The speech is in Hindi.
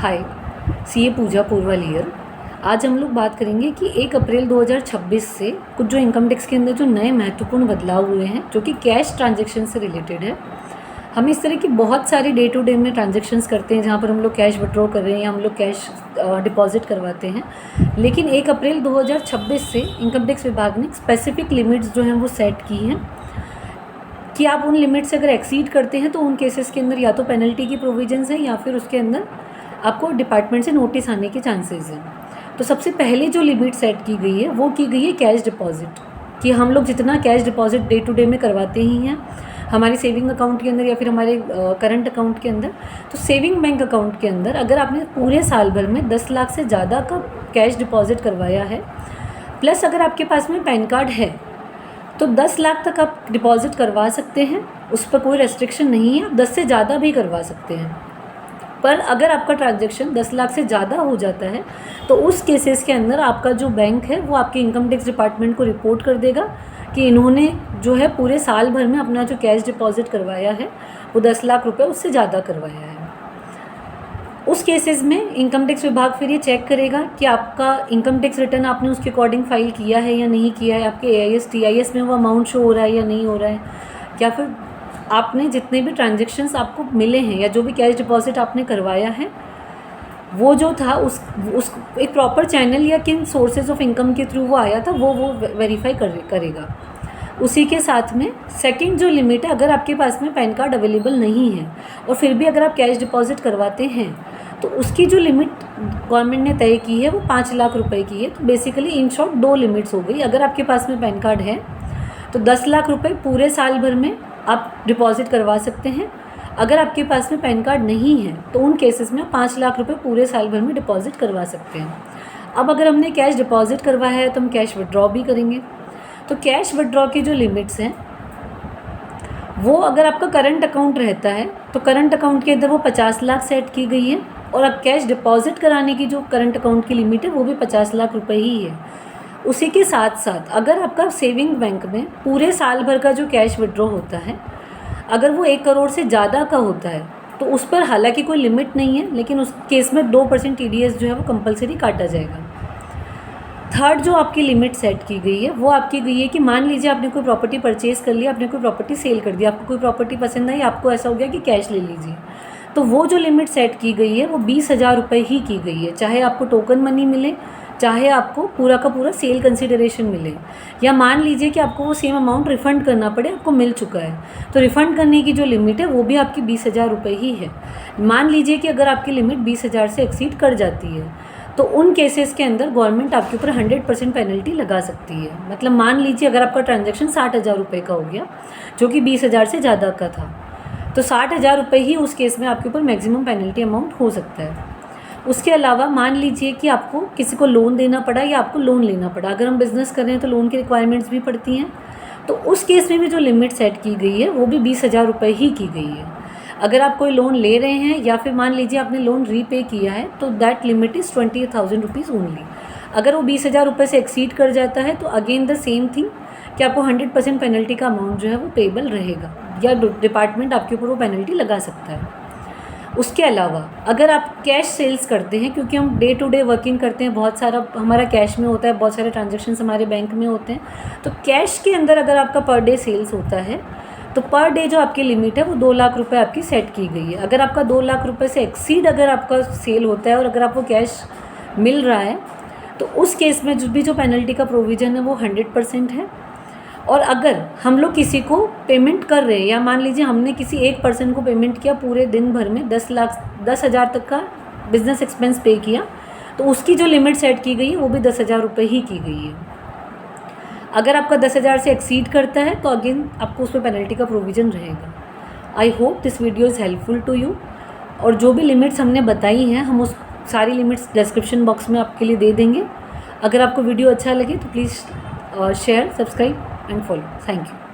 हाय, सीए पूजा पूर्वा लियर। आज हम लोग बात करेंगे कि 1 अप्रैल 2026 से कुछ जो इनकम टैक्स के अंदर जो नए महत्वपूर्ण बदलाव हुए हैं जो कि कैश ट्रांजैक्शन से रिलेटेड है। हम इस तरह की बहुत सारी डे टू डे में ट्रांजैक्शंस करते हैं जहाँ पर हम लोग कैश विड्रॉ कर रहे हैं या हम लोग कैश डिपॉजिट करवाते हैं। लेकिन 1 अप्रैल 2026 से इनकम टैक्स विभाग ने स्पेसिफिक लिमिट्स जो हैं वो सेट की हैं कि आप उन लिमिट से अगर एक्सीड करते हैं तो उन केसेस के अंदर या तो पेनल्टी की प्रोविजंस हैं या फिर उसके अंदर आपको डिपार्टमेंट से नोटिस आने के चांसेस हैं। तो सबसे पहले जो लिमिट सेट की गई है वो की गई है कैश डिपॉजिट, कि हम लोग जितना cash deposit day to day में करवाते ही हैं हमारे सेविंग अकाउंट के अंदर या फिर हमारे करंट अकाउंट के अंदर, तो सेविंग बैंक अकाउंट के अंदर अगर आपने पूरे साल भर में 10 लाख से ज़्यादा का कैश डिपॉजिट करवाया है, प्लस अगर आपके पास में पैन कार्ड है तो 10 लाख तक आप डिपॉजिट करवा सकते हैं। उस पर कोई रेस्ट्रिक्शन नहीं है, आप 10 से ज़्यादा भी करवा सकते हैं। पर अगर आपका ट्रांजैक्शन 10 लाख से ज़्यादा हो जाता है तो उस केसेस के अंदर आपका जो बैंक है वो आपके इनकम टैक्स डिपार्टमेंट को रिपोर्ट कर देगा कि इन्होंने जो है पूरे साल भर में अपना जो कैश डिपॉजिट करवाया है वो 10 लाख रुपए उससे ज़्यादा करवाया है। उस केसेस में इनकम टैक्स विभाग फिर ये चेक करेगा कि आपका इनकम टैक्स रिटर्न आपने उसके अकॉर्डिंग फाइल किया है या नहीं किया है, आपके AIS TIS में वो अमाउंट शो हो रहा है या नहीं हो रहा है, या फिर आपने जितने भी ट्रांजैक्शंस आपको मिले हैं या जो भी कैश डिपॉजिट आपने करवाया है वो जो था उस एक प्रॉपर चैनल या किन सोर्सेज ऑफ इनकम के थ्रू वो आया था वो वेरीफाई करेगा। उसी के साथ में सेकंड जो लिमिट है, अगर आपके पास में पैन कार्ड अवेलेबल नहीं है और फिर भी अगर आप कैश डिपॉजिट करवाते हैं तो उसकी जो लिमिट गवर्नमेंट ने तय की है वो 5 लाख रुपए की है। तो बेसिकली इन शॉर्ट 2 लिमिट्स हो गई। अगर आपके पास में पैन कार्ड है तो 10 लाख रुपए पूरे साल भर में आप डिपॉजिट करवा सकते हैं। अगर आपके पास में पैन कार्ड नहीं है तो उन केसेस में 5 लाख रुपए पूरे साल भर में डिपॉजिट करवा सकते हैं। अब अगर हमने कैश डिपॉजिट करवाया है तो हम कैश विड्रॉ भी करेंगे। तो कैश विड्रॉ की जो लिमिट्स हैं वो अगर आपका करंट अकाउंट रहता है तो करंट अकाउंट के अंदर वो 50 लाख सेट की गई है, और अब कैश डिपॉजिट कराने की जो करंट अकाउंट की लिमिट है वो भी 50 लाख रुपए ही है। उसी के साथ साथ अगर आपका सेविंग बैंक में पूरे साल भर का जो कैश विड्रॉ होता है अगर वो 1 करोड़ से ज़्यादा का होता है तो उस पर हालांकि कोई लिमिट नहीं है, लेकिन उस केस में 2% TDS जो है वो कंपलसरी काटा जाएगा। थर्ड जो आपकी लिमिट सेट की गई है वो आपकी गई है कि मान लीजिए आपने कोई प्रॉपर्टी परचेज़ कर लिया, आपने कोई प्रॉपर्टी सेल कर दी, आपको कोई प्रॉपर्टी पसंद आई, आपको ऐसा हो गया कि कैश ले लीजिए, तो वो जो लिमिट सेट की गई है वो 20,000 रुपये ही की गई है। चाहे आपको टोकन मनी मिले, चाहे आपको पूरा का पूरा सेल कंसिडरेशन मिले, या मान लीजिए कि आपको वो सेम अमाउंट रिफ़ंड करना पड़े, आपको मिल चुका है तो रिफ़ंड करने की जो लिमिट है वो भी आपकी 20,000 रुपये ही है। मान लीजिए कि अगर आपकी लिमिट 20,000 से एक्सीड कर जाती है तो उन केसेस के अंदर गवर्नमेंट आपके ऊपर 100% पेनल्टी लगा सकती है। मतलब मान लीजिए अगर आपका ट्रांजैक्शन 60,000 रुपये का हो गया जो कि 20,000 से ज़्यादा का था, तो 60,000 रुपये ही उस केस में आपके ऊपर मैक्सिमम पेनल्टी अमाउंट हो सकता है। उसके अलावा मान लीजिए कि आपको किसी को लोन देना पड़ा या आपको लोन लेना पड़ा, अगर हम बिज़नेस कर रहे हैं तो लोन की रिक्वायरमेंट्स भी पड़ती हैं, तो उस केस में भी जो लिमिट सेट की गई है वो भी 20,000 रुपये ही की गई है। अगर आप कोई लोन ले रहे हैं या फिर मान लीजिए आपने लोन रीपे किया है तो that limit is 20,000 rupees only. अगर वो 20,000 रुपये से एक्सीड कर जाता है तो अगेन द सेम थिंग कि आपको 100% पेनल्टी का अमाउंट जो है वो पेबल रहेगा, या डिपार्टमेंट आपके ऊपर वो पेनल्टी लगा सकता है। उसके अलावा अगर आप कैश सेल्स करते हैं, क्योंकि हम डे टू डे वर्किंग करते हैं, बहुत सारा हमारा कैश में होता है, बहुत सारे ट्रांजैक्शंस हमारे बैंक में होते हैं, तो कैश के अंदर अगर आपका पर डे सेल्स होता है तो पर डे जो आपकी लिमिट है वो 2 लाख रुपए आपकी सेट की गई है। अगर आपका 2 लाख रुपए से एक्सीड अगर आपका सेल होता है और अगर आपको कैश मिल रहा है तो उस केस में जो पेनल्टी का प्रोविज़न है वो 100% है। और अगर हम लोग किसी को पेमेंट कर रहे हैं, या मान लीजिए हमने किसी एक पर्सन को पेमेंट किया पूरे दिन भर में 10,000 तक का बिज़नेस एक्सपेंस पे किया, तो उसकी जो लिमिट सेट की गई है वो भी 10,000 रुपये ही की गई है। अगर आपका 10,000 से एक्सीड करता है तो अगेन आपको उस पर पेनल्टी का प्रोविज़न रहेगा। I hope this video is helpful to you. और जो भी लिमिट्स हमने बताई हैं हम उस सारी लिमिट्स डिस्क्रिप्शन बॉक्स में आपके लिए दे देंगे। अगर आपको वीडियो अच्छा लगे तो please share, subscribe and follow. Thank you.